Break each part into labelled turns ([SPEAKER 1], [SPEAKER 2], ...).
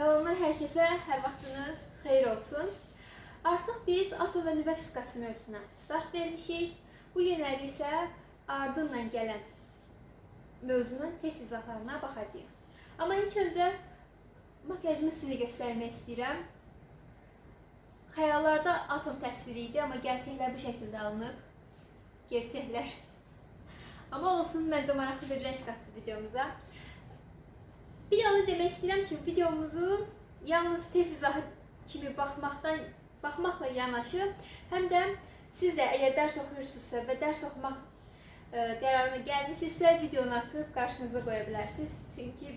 [SPEAKER 1] Salamlar hər kəsə, hər vaxtınız xeyir olsun. Artıq biz atom və nüvə fizikası mövzusuna start vermişik. Bu günləri isə ardınla gələn mövzunun test izahlarına baxacağıq. Amma ilk öncə makyajımı sizə göstərmək istəyirəm. Xəyallarda atom təsviri idi, amma gerçəklər bu şəkildə alınıb. Gerçəklər. Amma olsun, məncə maraqlı bir rəng qatdı videomuza. Bir də onu demək istəyirəm ki, videomuzu yalnız test izahı kimi baxmaqla yanaşı, həm də siz də əgər dərs oxuyursunuzsa və dərs oxumaq qərarına gəlmişsinizsə, videonu açıb qarşınıza qoya bilərsiniz. Çünki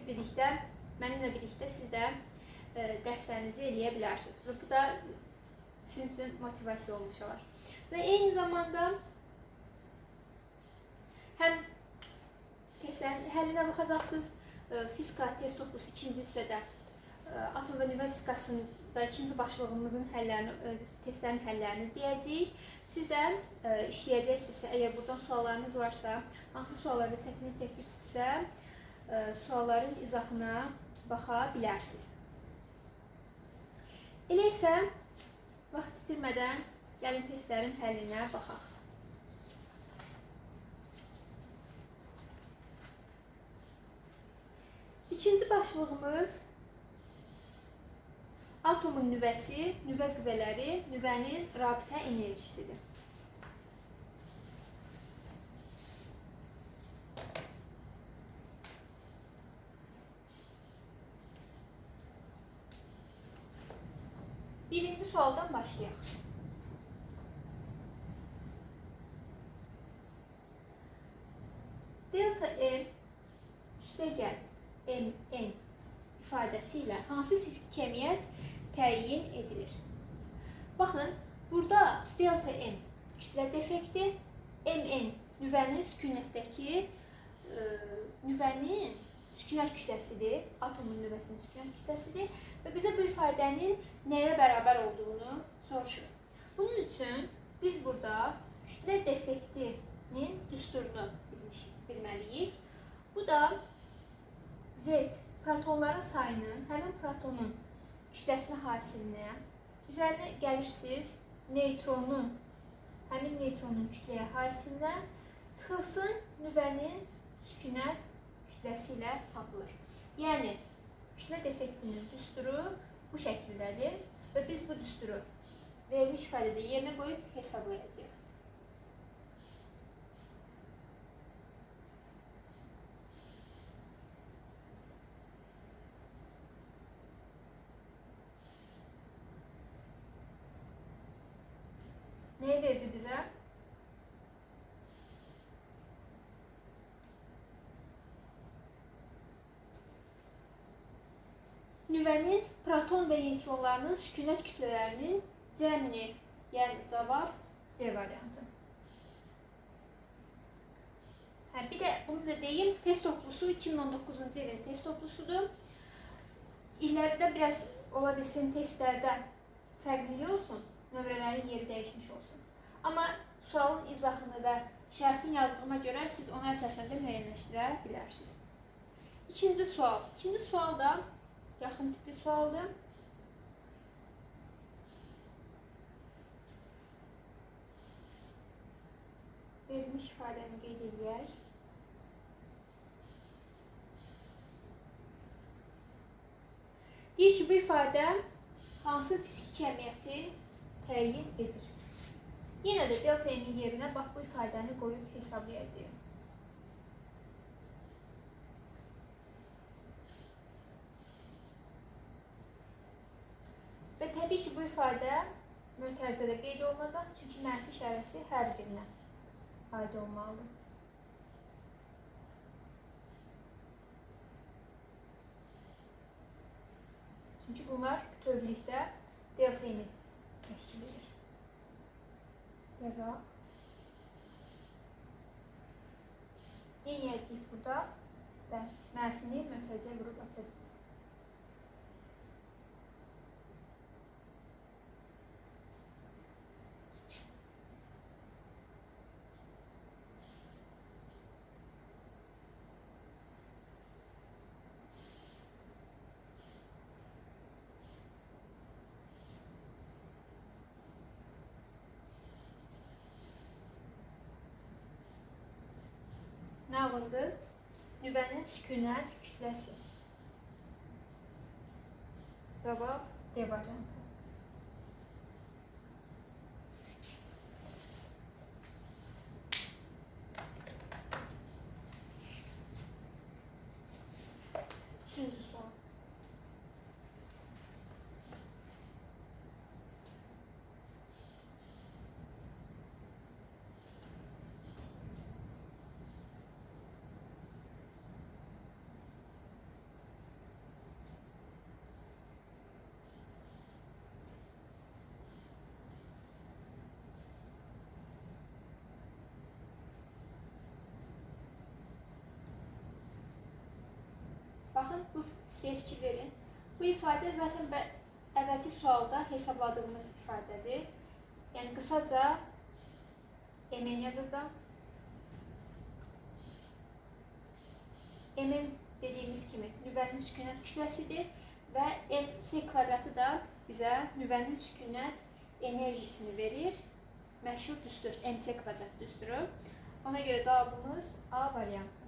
[SPEAKER 1] mənimlə birlikdə siz də dərslərinizi eləyə bilərsiniz. Və bu da sizin üçün motivasiya olmuş olar. Və eyni zamanda həm testlərin həllinə baxacaqsınız. Fizika test toplusu ikinci hissədə atom və nüvə fizikasında ikinci başlığımızın testlərin həllərini deyəcəyik. Siz də işləyəcəksinizsə, əgər buradan suallarınız varsa, hansı suallarda səhvini çəkirsinizsə, sualların izahına baxa bilərsiniz. Elə isə vaxt itirmədən gəlin testlərin həllinə baxaq. İkinci başlığımız atomun nüvəsi, nüvə qüvvələri, nüvənin rabitə enerjisidir. Birinci sualdan başlayaq. Delta M üstəgəl Mn ifadəsi ilə hansı fiziki kəmiyyət təyin edilir? Baxın, burada delta M kütlə defekti, Mn nüvənin sükunətdəki nüvənin sükunət kütləsidir, atomun nüvəsinin sükunət kütləsidir və bizə bu ifadənin nəyə bərabər olduğunu soruşur. Bunun üçün biz burada kütlə defektinin düsturunu bilməliyik. Bu da Z protonların sayının həmin protonun kütləsinə hasilinə, üzərinə gəlirsiniz neytronun, həmin neytronun kütləyə hasilinə çıxılsın nüvənin sükunət kütləsi ilə tapılır. Yəni, kütlə defektinin düsturu bu şəkildədir və biz bu düsturu verilmiş ifadədə yerinə qoyub hesablayacağıq. Nəyi verdi bizə? Nüvənin proton və neutronlarının sükunət kütlələrinin cəmini, yəni cavab C variantı. Bir də bunu da deyim, test toplusu 2019-cu ilin test toplusudur. İllərdə biraz ola bilsin testlərdə fərqlilik olsun, nömrələrin yeri dəyişmiş olsun. Amma sualın izahını və şərtin yazdığına görə siz ona əsasən də müəyyənləşdirə bilərsiniz. İkinci sual. İkinci sual da yaxın tipli sualdır. Verilmiş ifadəni qeyd edək. Deyir ki, bu ifadə hansı fiziki kəmiyyəti təyin edir? Yenə də delta M-in yerinə bax bu ifadəni qoyub hesablayacağıq. Və təbii ki, bu ifadə mötərizədə qeyd olunacaq, çünki mənfi işarəsi hər birinə aid olmalıdır. Çünki bunlar bütövlükdə delta M-i təşkil edir. Yazaq. Denəyəcəyik burada və mənfini mötərizəyə vurub asacaq. nə alındı? Nüvənin sükunət kütləsi. Cavab D variantı. Üçüncü sual. Baxın, bu sizə fikir verin. Bu ifadə zaten əvvəlki sualda hesabladığımız ifadədir. Yəni, qısaca MN yazacağım. MN dediyimiz kimi nüvənin sükunət kütləsidir və MC kvadratı da bizə nüvənin sükunət enerjisini verir. Məşhur düstur, MC kvadrat düsturu. Ona görə cavabımız A variantı.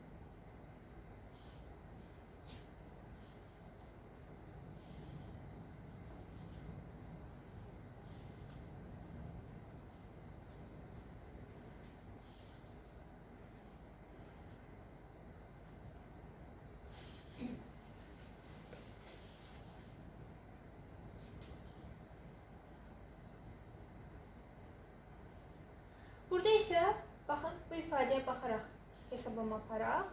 [SPEAKER 1] Burada isə, baxın, bu ifadəyə baxaraq hesablama aparaq.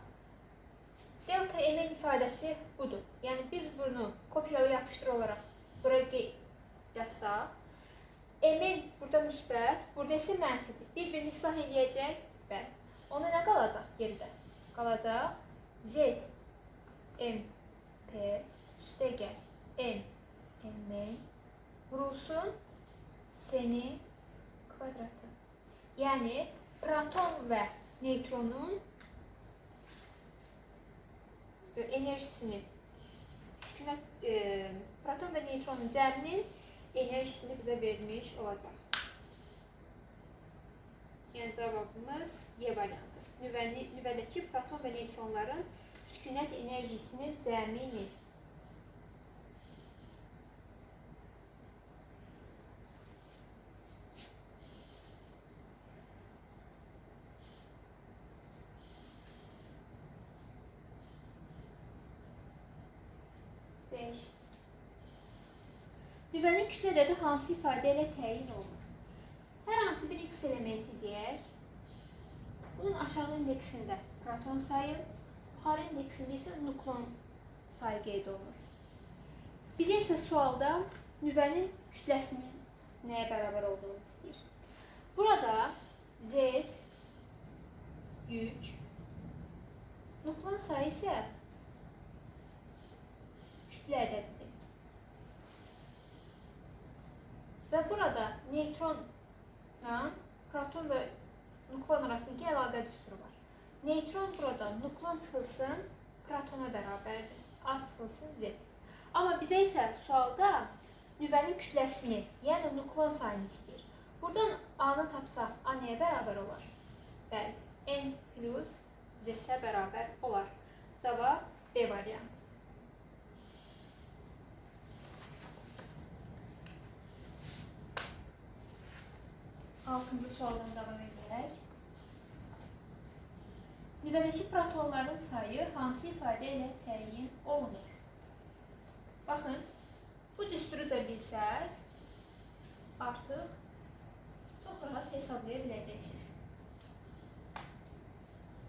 [SPEAKER 1] Delta MN ifadəsi budur. Yəni, biz bunu kopyalı yapışdır olaraq buraya yazsaq. MN burada müsbət, burada isə mənfidir. Bir-birini islah edəcək. Bəli. Ona nə qalacaq yerdə? Qalacaq Z MP üstəgəl M MN vurulsun S-nin kvadratı. Yəni, proton və neytronun enerjisini, proton və neytronun cəminin enerjisini bizə vermiş olacaq. Yəni, cavabımız Y variantı. Nüvədəki proton və neytronların sükunət enerjisinin cəmini. Nüvənin kütlə ədədi hansı ifadə ilə təyin olunur? Hər hansı bir X elementi deyək. Bunun aşağı indeksində proton sayı, yuxarı indeksində isə nukleon sayı qeyd olunur. Bizə isə sualda nüvənin kütləsinin nəyə bərabər olduğunu istəyir. Burada Z yük, nukleon sayı isə kütlə ədədidir. Və burada neйтronla proton və nukleon arasındakı əlaqə düsturu var. Neytron burada nukleon çıxılsın, protona bərabərdir. A çıxılsın Z. Amma bizə isə sualda nüvənin kütləsini, yəni nukleon sayını istəyir. Buradan A-nı tapsaq, A nəyə bərabər olar? Bəli, N plus Z-ə bərabər olar. Cavab B variantı. 6-cı sualdan davam edək. Nüvədəki protonların sayı hansı ifadə ilə təyin olunur? Baxın, bu düsturuca bilsəz, artıq çox rahat hesablaya biləcəksiniz.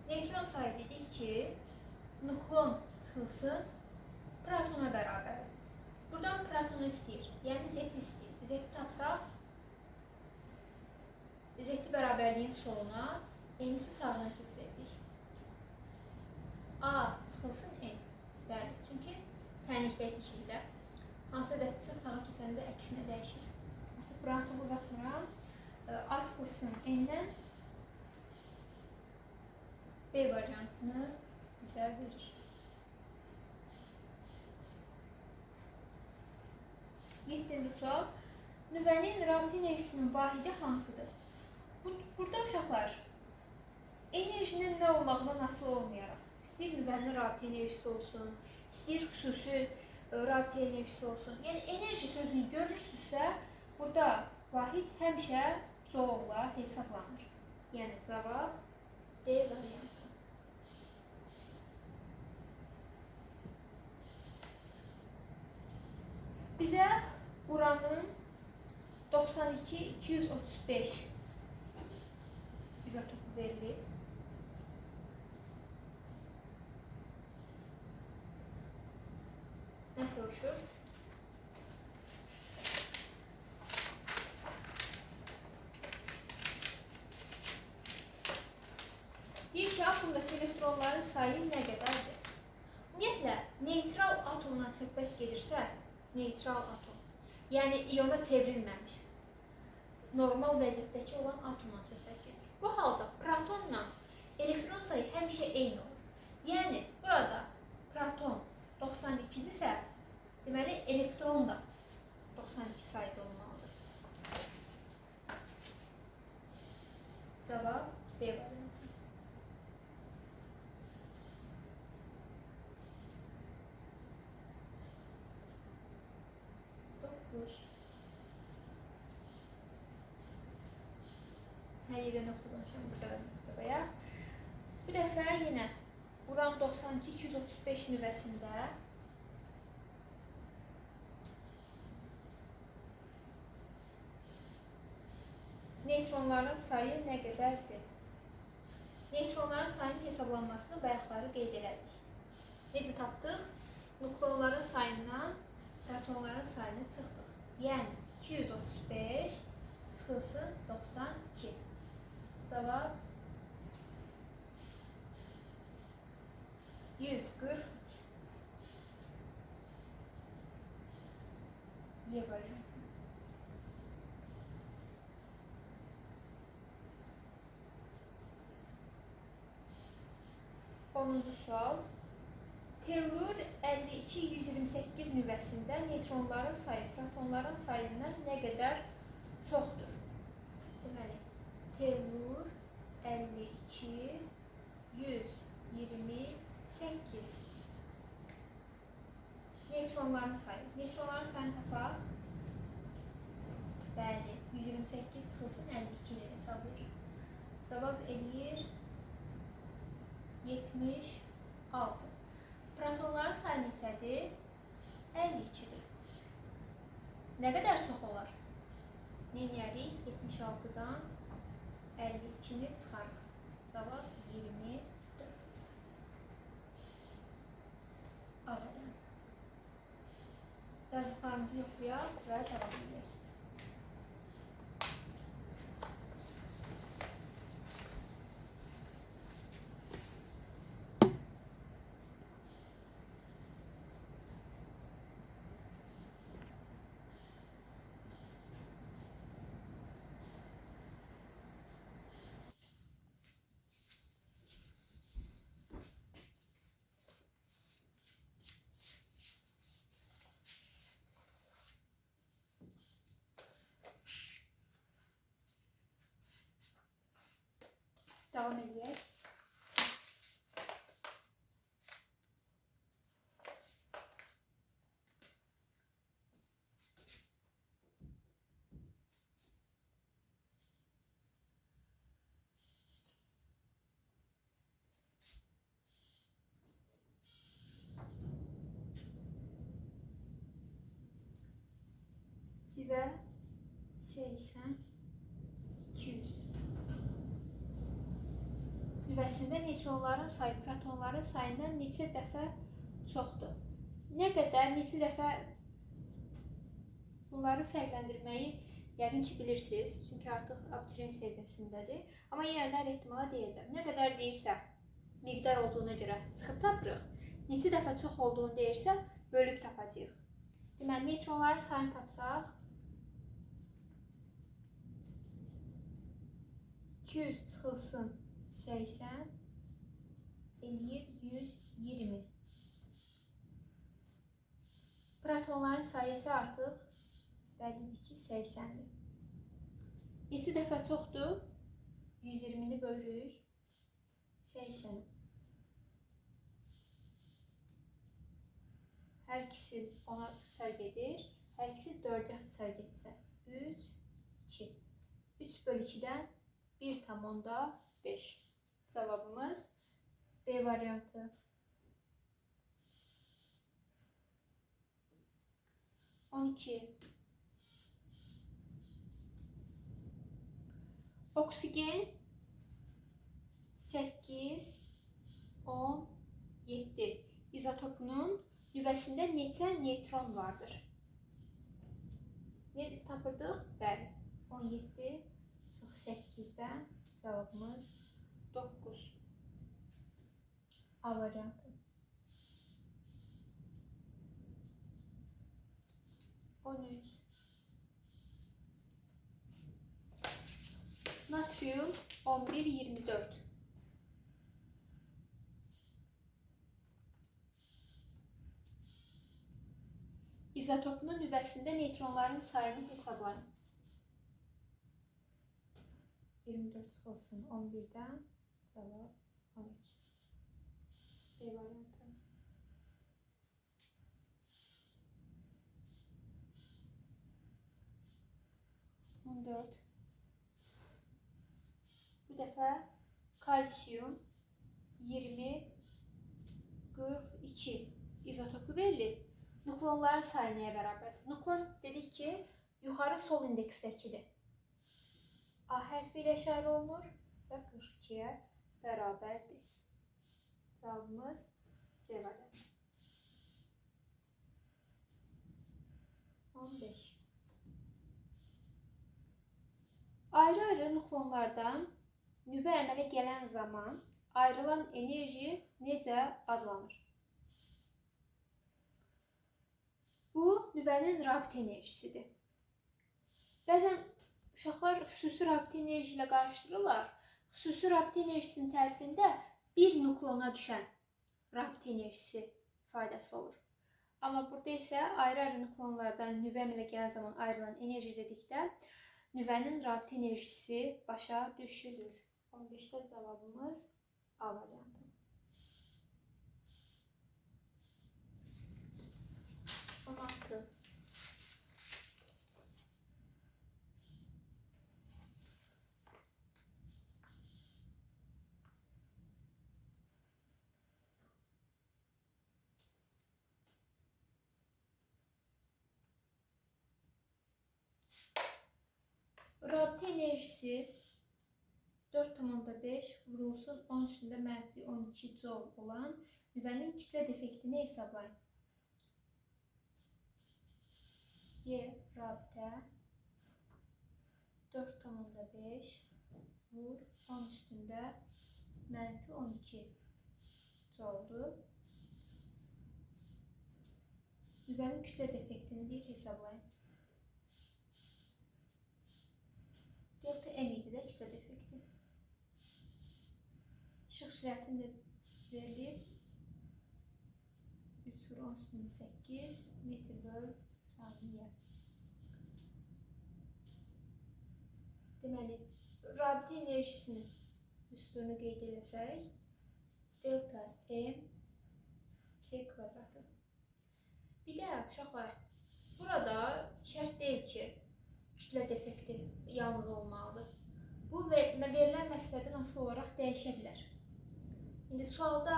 [SPEAKER 1] Neytron sayı dedik ki, nukleon çıxılsın, protona bərabərdir. Buradan protonu istəyir, yəni Z istəyir. Z tapsaq, Z bərabərliyin soluna N-isi sağına keçirəcək. A çıxılsın N. Bəli, çünki tənlikdəki şeydə hansı ədəddirsə sağa keçəndə əksinə dəyişir. Artıq buranı çox uzatmıram. A çıxılsın N-dən B variantını bizə verir. 7-ci sual. Nüvənin rabitə enerjisinin vahidi hansıdır? Burada uşaqlar enerjinin nə olmağından asılı olmayaraq, istəyir nüvənin rabitə enerjisi olsun, istəyir xüsusi rabitə enerjisi olsun. Yəni enerji sözünü görürsünüzsə, burada vahid həmişə Joule-la hesablanır. Yəni cavab D variantı. Bizə uranın 92-235 izotopu verilib. Nə soruşur? Deyir ki, atomdakı elektronların sayı nə qədərdir? Ümumiyyətlə, neytral atomdan söhbət gedirsə, neytral atom, yəni iona çevrilməmiş, normal vəziyyətdəki olan atomdan söhbət gedir. Bu halda protonla elektron sayı həmişə eyni olur. Yəni, burada proton 92-dirsə, deməli, elektron da 92 sayıda olmalıdır. Cavab B variantı. Hər yerə nöqtə qoymuşam, burada da nöqtə qoyaq. Bu dəfə yenə uran 92-235 nüvəsində neytronların sayı nə qədərdir? Neytronların sayının hesablanmasını bayaqları qeyd elədik. Necə tapdıq? Nukleonların sayından protonların sayını çıxdıq. Yəni 235 çıxılsın 92. Cavab 143. Y variantı. Onuncu sual. Tellur 52-128 nüvəsində neytronların sayı protonların sayından nə qədər çoxdur? Deməli, Tellur 52-128 neytronların sayı. Neytronların sayını tapaq. Bəli, 128 çıxılsın 52 ilə hesablayır. Cavab eləyir 76. Protonların sayı neçədir? 52-dir. Nə qədər çox olar? Neyniyərik? 76-dan 52-ni çıxarıq. Cavab 24. A variantı. Yazdıqlarımızı yoxlayaq və davam edək. Davam edək. Civə 80 200 nüvəsində neytronların sayı protonların sayından neçə dəfə çoxdur? Nə qədər, neçə dəfə bunları fərqləndirməyi yəqin ki bilirsiniz. Çünki artıq abituriyent səviyyəsindədir. Amma yenə də hər ehtimala deyəcəm. Nə qədər deyirsə, miqdar olduğuna görə çıxıb tapırıq. Neçə dəfə çox olduğunu deyirsə, bölüb tapacağıq. Deməli, neytronların sayını tapsaq, 200 çıxılsın 80 eləyir 120. Protonların sayısı artıq bəllidir ki 80-dir. Neçə dəfə çoxdur? 120-ni bölürük 80. Hər ikisi 10'a ixtisar gedir. Hər ikisi 4'ə ixtisar getsə. 3, 2. 3 bölü 2'dən 1,5. Cavabımız B variantı. 12. Oksigen 8, 10, 7 izotopunun nüvəsində neçə neytron vardır? Ne biz tapırdıq? Bəli. 17 çıx 8'dən cavabımız 9. A variantı. 13. Natrium 11, 24. İzotopunun nüvəsində neytronların sayını hesablayın. 24 çıxılsın 11'dən cavab 13. B variantı. 14. Bu dəfə kalsiyum 20, 42 izotopu verilib. Nukleonların sayı nəyə bərabərdir? Nukleon dedik ki, yuxarı sol indeksdəkidir. A hərfi ilə işarə olunur və 42'yə bərabərdir. Cavabımız C variantı. 15. Ayrı-ayrı nukleonlardan nüvə əmələ gələn zaman ayrılan enerji necə adlanır? Bu, nüvənin rabitə enerjisidir. Bəzən uşaqlar xüsusi rabitə enerji ilə qarışdırırlar. Xüsusi rabitə enerjisinin tərifində bir nukleona düşən rabitə enerjisi ifadəsi olur. Amma burada isə ayrı-ayrı nukleonlardan nüvə əmələ gələn zaman ayrılan enerji dedikdə nüvənin rabitə enerjisi başa düşülür. 15'te cevabımız A variantı. 16. Rabitə enerjisi 4,5 vurulsun 10 üstündə mənfi 12 joule olan nüvənin kütlə defektini hesablayın. G rabitə 4,5 vur 10 üstündə mənfi 12 joule'dur. Nüvənin kütlə defektini deyir hesablayın. Delta M idi də kütlə defekti. İşıq sürətini də verilib. 3 vur 10 üstündə 8 metr böl saniyə. Deməli, rabitə enerjisinin üstünü qeyd eləsək, delta M C kvadratı. Bir də uşaqlar, burada şərt deyil ki, kütlə defekti yalnız olmalıdır. Bu verilən məsələdən asılı olaraq dəyişə bilər. İndi sualda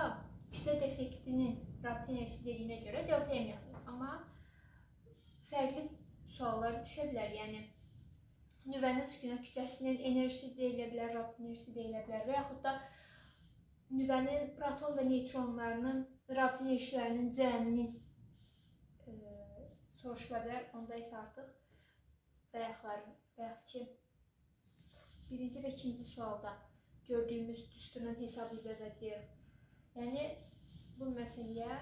[SPEAKER 1] kütlə defektinin rabitə enerjisi dediyinə görə delta M yazılır. Amma fərqli suallar düşə bilər. Yəni, nüvənin sükunət kütləsinin enerjisi deyilə bilər, rabitə enerjisi deyilə bilər və yaxud da nüvənin proton və neytronlarının rabitə enerjilərinin cəminin soruşula bilər. Onda isə artıq bayaq ki, birinci və ikinci sualda gördüyümüz düsturla hesablayıb yazacağıq. Yəni, bu məsələyə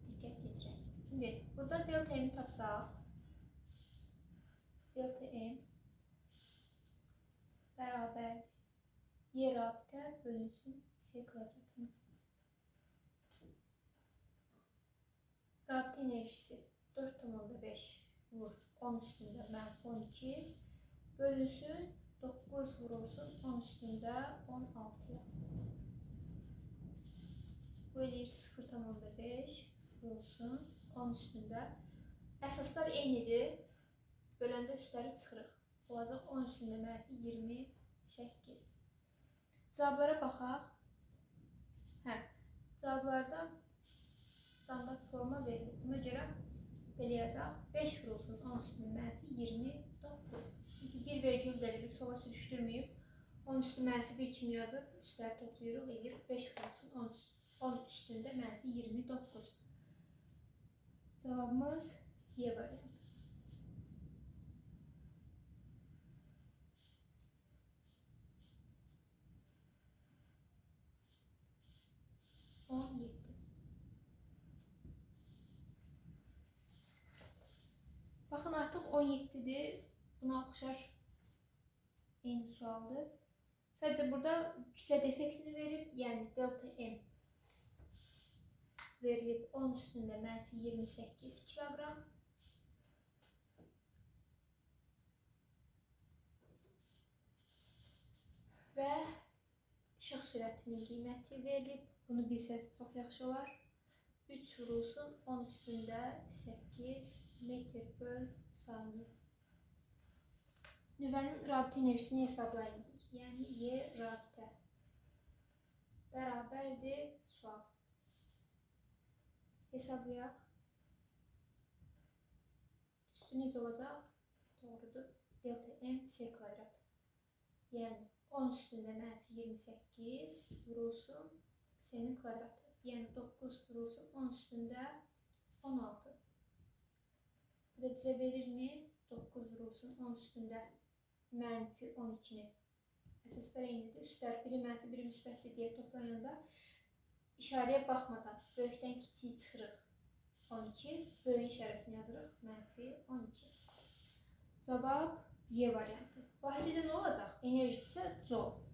[SPEAKER 1] diqqət yetirək. Şimdi, burada delta M tapsaq, delta M bərabərdir. Y rabitə bölünsün C kvadratına. Rabitə enerjisi 4,5 vur 10 üstündə mənfi 12 bölünsün 9 vurulsun 10 üstündə 16'ya. Bu eləyir 0,5 olsun 10 üstündə. Əsaslar eynidir. Böləndə üstləri çıxırıq. Olacaq 10 üstündə mənfi 28. Cavablara baxaq. Cavablarda standart forma verilir. Buna görə belə yazaq. 5 vurulsun 10 üstündə mənfi 29. Çünki bir vergül dəlili sola sürüşdürməyib. 10 üstü mənfi 1 kimi yazıb, üstləri toplayırıq, eləyir 5 vurulsun 10 üstündə mənfi 29. Cavabımız Y variantı. Baxın, artıq 17-dir. Buna oxşar eyni sualdır. Sadəcə burada kütlə defektini verib, yəni delta M verilib 10 üstündə mənfi 28 kiloqram. Və işıq sürətinin qiyməti verilib. Bunu bilsəz çox yaxşı olar. 3 vurulsun 10 üstündə 8 metr böl saniyə. Nüvənin rabitə enerjisini hesablayın. Yəni Y rabitə bərabərdir sual. Hesablayaq. Üstü necə olacaq? Doğrudur. Delta M S kvadrat. Yəni 10 üstündə mənfi 28 vurulsun S-nin kvadratı. Yəni 9 vurulsun 10 üstündə 16. Bu da bizə verirmi? 9 vurulsun 10 üstündə mənfi 12-ni. Əsaslar eynidir. Üstlər biri mənfi, biri müsbətdir deyə toplayanda işarəyə baxmadan böyükdən kiçiyi çıxırıq 12, böyüyün işarəsini yazırıq mənfi 12. Cavab Y variantı. Vahidə nə olacaq? Enerji isə joule.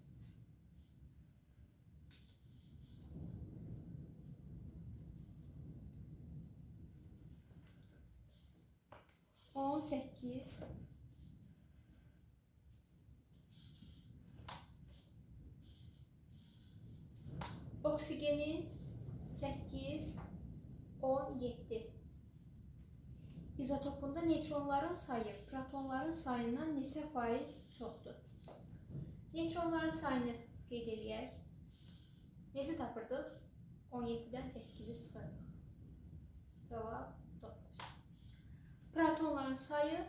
[SPEAKER 1] Oksigenin 8, 17. İzotopunda neytronların sayı protonların sayından neçə faiz çoxdur? Neytronların sayını qeyd edək. Necə tapırdıq? 17-dən 8-i çıxırdıq. Cavab 9. Protonların sayı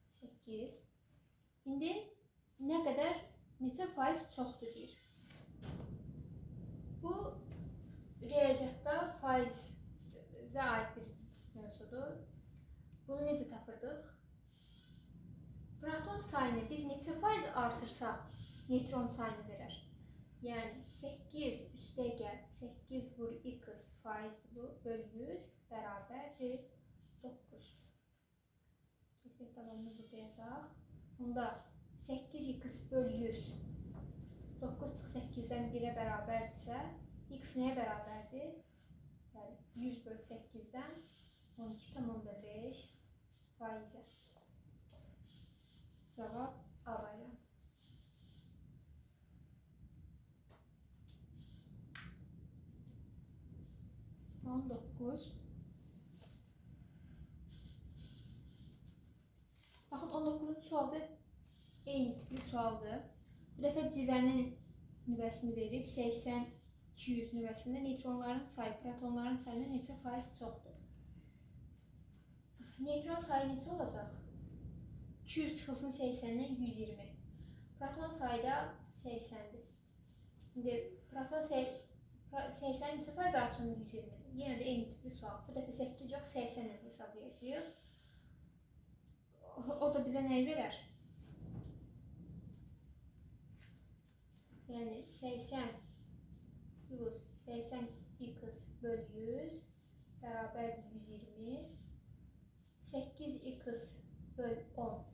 [SPEAKER 1] 8. İndi nə qədər, neçə faiz çoxdur deyir. Bu riyaziyyatda faizə aid bir mövzudur. Bunu necə tapırdıq? Proton sayını biz neçə faiz artırsaq neytron sayını verər. Yəni 8 üstəgəl 8 vur x faizdir bu, böl 100 bərabərdir 9. Getmək davamını burada yazaq. Onda 8x böl 100 9 çıx 8-dən 1-ə bərabərdirsə, x nəyə bərabərdir? Yəni 100 böl 8-dən 12,5 faizə. Cavab A variantı. On 9. Baxın, 19-cu sualda eyni tipli sualdır. Bu dəfə civənin nüvəsini verib 80-200 nüvəsində neytronların sayı protonların sayına neçə faiz çoxdur? Neytron sayı neçə olacaq? 200 çıxılsın 80-dən 120. Proton sayı da 80-dir. İndi proton sayı 80 neçə faiz artırılır 120-dir. Yenə də eyni tipli sual. Bu dəfə 8 yox 80 ilə hesablayacağıq. O da bizə nəyi verər? Yəni 80 plus 80x böl 100 bərabərdir 120. 8x böl 10.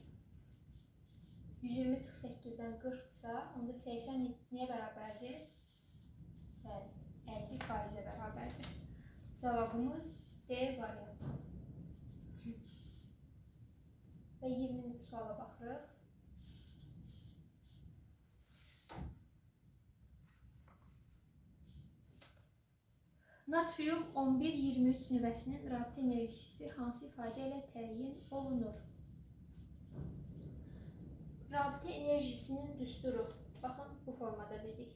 [SPEAKER 1] 120 çıx 8-dən 40-sa, onda 80 nəyə bərabərdir? 50 faizə bərabərdir. Cavabımız D variantı. Və 20-ci suala baxırıq. Natrium 11-23 nüvəsinin rabitə enerjisi hansı ifadə ilə təyin olunur? Rabitə enerjisinin düsturu. Baxın, bu formada dedik.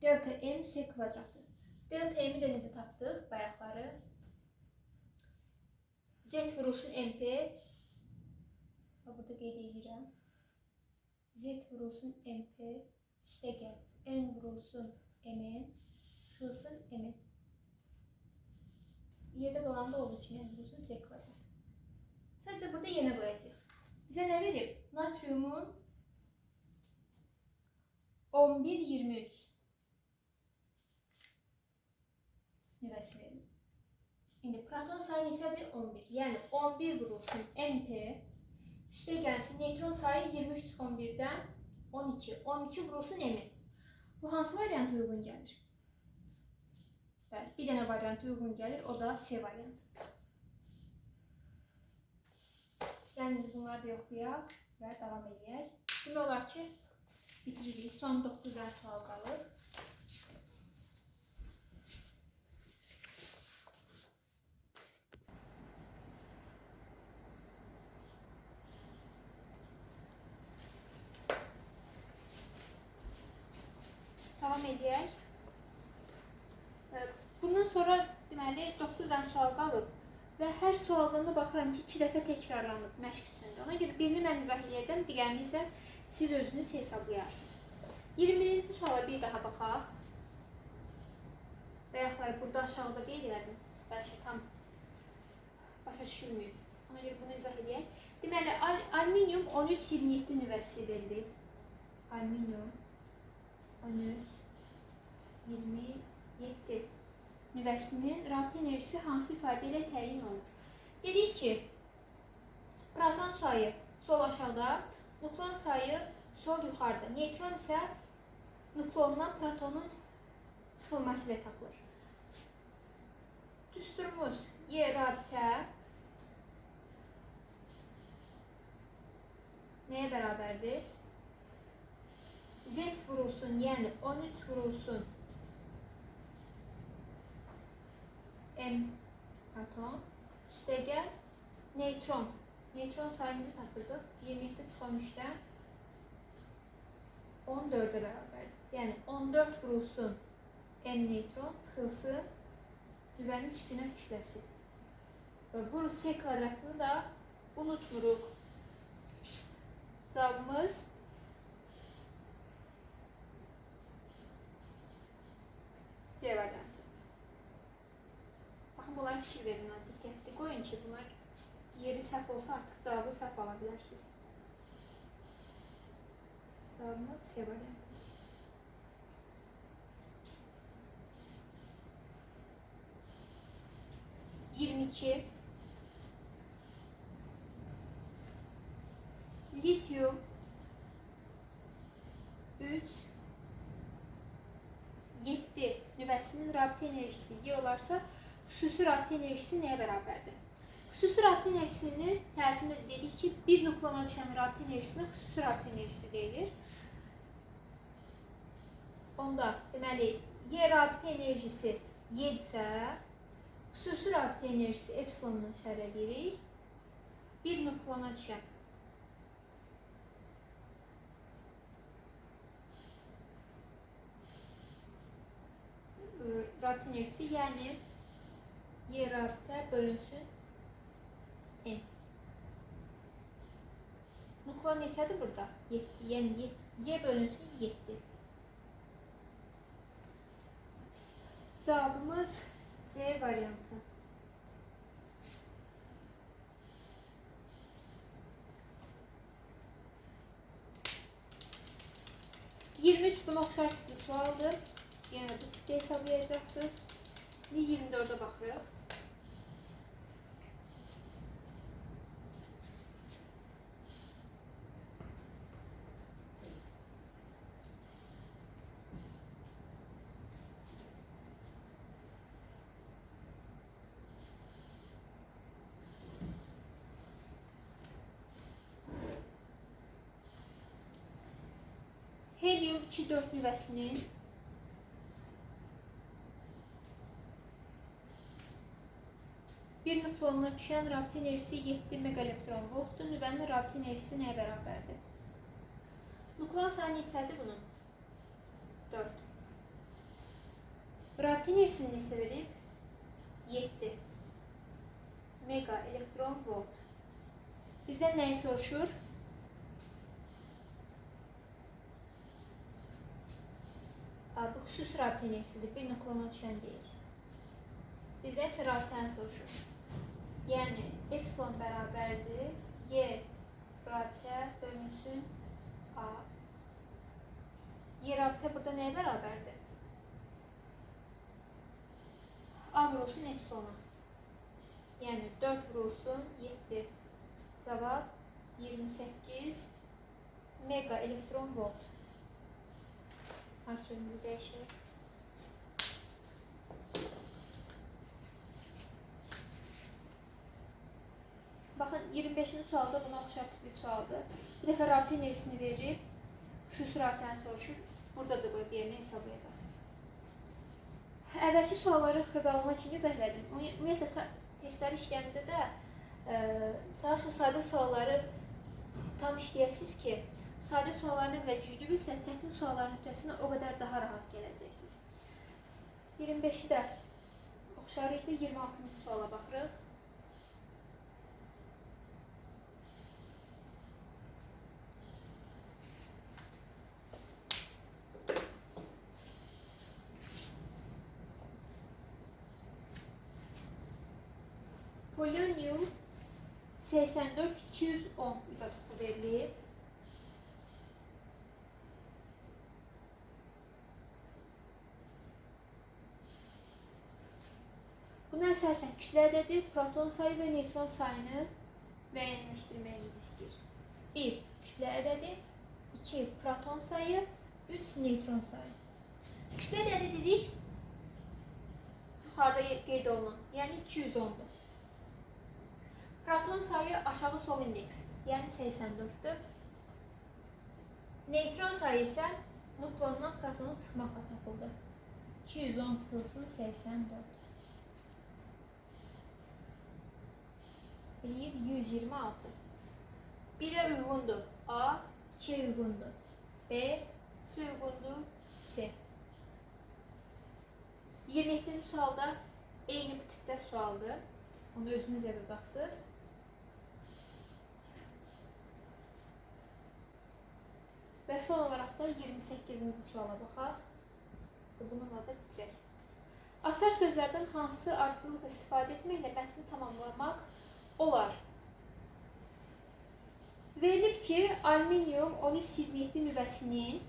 [SPEAKER 1] Delta M S kvadratı. Delta M'i də necə tapdıq? Bayaqları. Z vurulsun MP. Burada qeyd edirəm. Z vurulsun MP. Üstə gəl. N vurulsun MN. Çıxılsın MN. Yerdə qalan da olduğu kimi N vurulsun S kvadrat. Sadəcə burada yenə qoyacaq. Bizə nə verib? Natriumun 11-23 nüvəsi verir. İndi proton sayı neçədir? 11. Yəni 11 vurulsun MP. Üstə gəlsin neytron sayı 23-11-dən 12. 12 vurulsun M. Bu hansı variantı uyğun gəlir? Bəli, bir dənə variantı uyğun gəlir, o da C variantı. Yəni bunları da yoxlayaq və davam edək. Demək olar ki, bitiririk. Son 9 dənə sual qalır. Davam edək. Bundan sonra deməli 9 dənə sual qalıb və hər suallarına baxıram ki, 2 dəfə təkrarlanıb məşq üçündə. Ona görə birini mən izah edəcəm, digərini isə siz özünüz hesablayarsınız. 21-ci suala bir daha baxaq. Bayaqlar burada aşağıda qeyd elədim. Bəlkə tam başa düşülməyib. Ona görə bunu izah edək. Deməli, alüminium 13-27 nüvəsi verildi. Alüminium 13-27 nüvəsinin rabitə enerjisi hansı ifadə ilə təyin olunur? Dedik ki, proton sayı sol aşağıda, nukleon sayı sol yuxarıda. Neytron isə nukleondan protonun çıxılması ilə tapılır. Düsturumuz Y rabitə nəyə bərabərdir? Z vurulsun, yəni 13 vurulsun M proton, üstə gəl neytron. Neytron sayımızı tapırdıq. 27-13-dən 14-ə bərabərdir. Yəni 14 vurulsun M neytron, çıxılsın nüvənin sükünət kütləsi. Bu S kvadratını da unutmuruq. Cavabımız C variantı. Baxın, bunlara fikir verin, diqqətli qoyun ki, bunlar yeri səhv olsa artıq cavabı səhv ala bilərsiniz. Cavabımız C variantı. Lityum 3-7 nüvəsinin rabitə enerjisi Y olarsa, xüsusi rabitə enerjisi nəyə bərabərdir? Xüsusi rabitə enerjisini tərifində dedik ki, bir nukleona düşən rabitə enerjisinə xüsusi rabitə enerjisi deyilir. Onda deməli, Y rabitə enerjisi Y-dirsə, xüsusi rabitə enerjisi epsilonla işarələyirik. Bir nukleona düşən rabitə enerjisi, yəni Y rabitə bölünsün N. Nukleon neçədir burada? 7. Yəni Y bölünsün 7. Cavabımız C variantı. Buna oxşar tipli sualdır. Yəni bu tipdə hesablayacaqsınız. 24-ə baxırıq. Helium 2-4 nüvəsinin Bir nöqtonuna düşən rabitə enerjisi 7 megaelektron voltdur. Nüvənin rabitə enerjisi nəyə bərabərdir? Nukleon sayı neçədir bunun? 4. Rabitə enerjisini neçə verib? 7 mega elektron volt. Bizdən nəyi soruşur? Bu xüsusi rabitə enerjisidir. Bir nöqtonuna düşən deyil. Bizdən isə rabitəni soruşur. Yəni, epsilon bərabərdir. Y rabitə bölünsün A. Y rabitə burada nəyə bərabərdir? A vurulsun epsilona. Yəni, 4 vurulsun 7. Cavab 28 mega elektron volt. Arşivimizi dəyişək. Baxın, 25-ci sualda buna oxşar tipli sualdır. Bir dəfə rabitə enerjisini verib, xüsusi rabitəni soruşur. Buradaca qoyub yerinə hesablayacaqsınız. Əvvəlki sualları xırdalığına kimi izahlədim. Ümumiyyətlə, testləri işləyəndə də çalışın sadə sualları tam işləyəsiniz ki, sadə sualları nə qədər güclü bilsəniz, çətin sualların öhdəsinə o qədər daha rahat gələcəksiniz. 25-i də oxşar idi, 26-cı suala baxırıq. Polonium 84-210 izotopu verilib. Buna əsasən kütlə ədədi, proton sayı və neytron sayını müəyyənləşdirməyimizi istəyir. 1. Kütlə ədədi, 2. Proton sayı, 3. Neytron sayı. Kütlə ədədi dedik, yuxarıda qeyd olunan, yəni 210-dur. Proton sayı aşağı sol indeks, yəni 84-dür. Neytron sayı isə nukleondan protonu çıxmaqla tapıldı. 210 çıxılsın 84. 126. 1'ə uyğundur A, 2'ə uyğundur B, 3'ə uyğundur C. 27-ci sualda eyni bu tipdə sualdır. Onu özünüz yazacaqsınız. Və son olaraq da 28-ci suala baxaq. Bununla da bitirək. Açar sözlərdən hansı ardıcıllıq istifadə etməklə mətni tamamlamaq olar? Verilib ki, alüminium 1327 nüvəsinin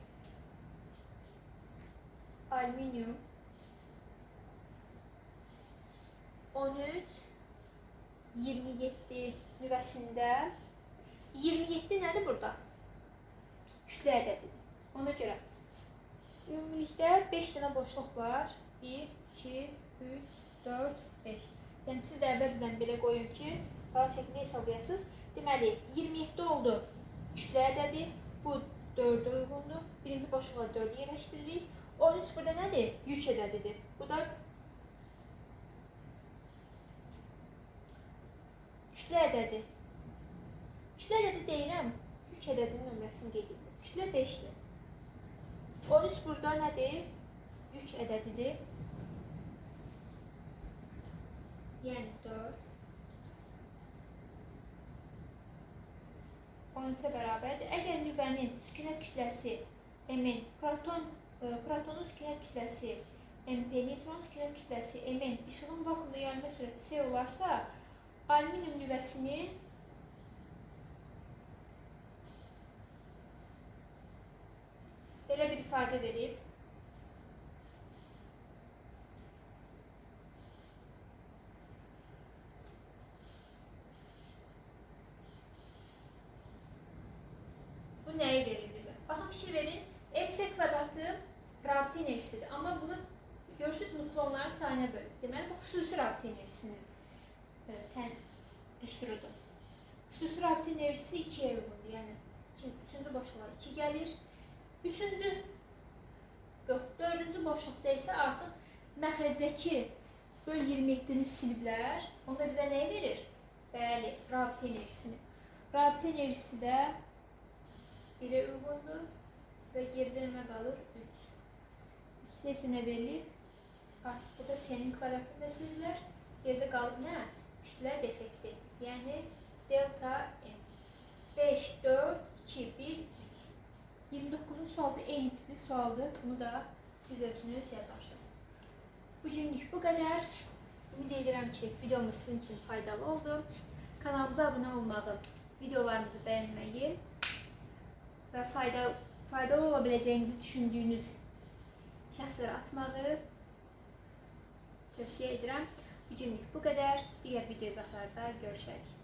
[SPEAKER 1] alüminium 1327 nüvəsində 27 nədir burada? Kütlə ədədidir. Ona görə ümumilikdə 5 dənə boşluq var. 1, 2, 3, 4, 5. Yəni siz də əvvəlcədən belə qoyun ki, qala şəklini hesablayasınız. Deməli, 27 oldu kütlə ədədi. Bu 4-ə uyğundur. Birinci boşluğa 4 yerləşdiririk. 13 burada nədir? Yük ədədidir. Bu da kütlə ədədi. Kütlə ədədi deyirəm, yük ədədinin nömrəsini qeyd edir. Kütlə 5-dir. 13 burada nədir? Yük ədədidir. Yəni 4. 13-ə bərabərdir. Əgər nüvənin üskünət kütləsi M-in, protonun üskünət kütləsi MP, neytron üskünət kütləsi M-in, işığın vakuumda yayılma sürəti C olarsa, alüminium nüvəsinin belə bir ifadə verib. Bu nəyi verir bizə? Baxın, fikir verin. MC kvadratı rabitə enerjisidir. Amma bunu görürsünüz nukleonların sayına bölüb. Deməli, bu xüsusi rabitə enerjisinin düsturudur. Xüsusi rabitə enerjisi 2-yə uyğundur. Yəni, 3-cü boşluğa 2 gəlir. 4-cü boşluqda isə artıq məxrəzdəki böl 27-ni siliblər. Onda bizə nəyi verir? Bəli, rabitə enerjisini. Rabitə enerjisi də 1-ə uyğundur və geridə nə qalır? 3. 3 isə nə verilib? Artıq burada S-nin kvadratını da siliblər. Geridə qalıb nə? Kütlə defekti. Yəni delta M. 5, 4, 2, 1, 3. 29-cu sualda eyni tipli sualdır. Bunu da siz özünüz yazarsınız. Bugünlük bu qədər. Ümid edirəm ki, videomuz sizin üçün faydalı oldu. Kanalımıza abunə olmağı, videolarımızı bəyənməyi və faydalı ola biləcəyinizi düşündüyünüz şəxslərə atmağı tövsiyə edirəm. Bugünlük bu qədər. Digər video izahlarda görüşərik.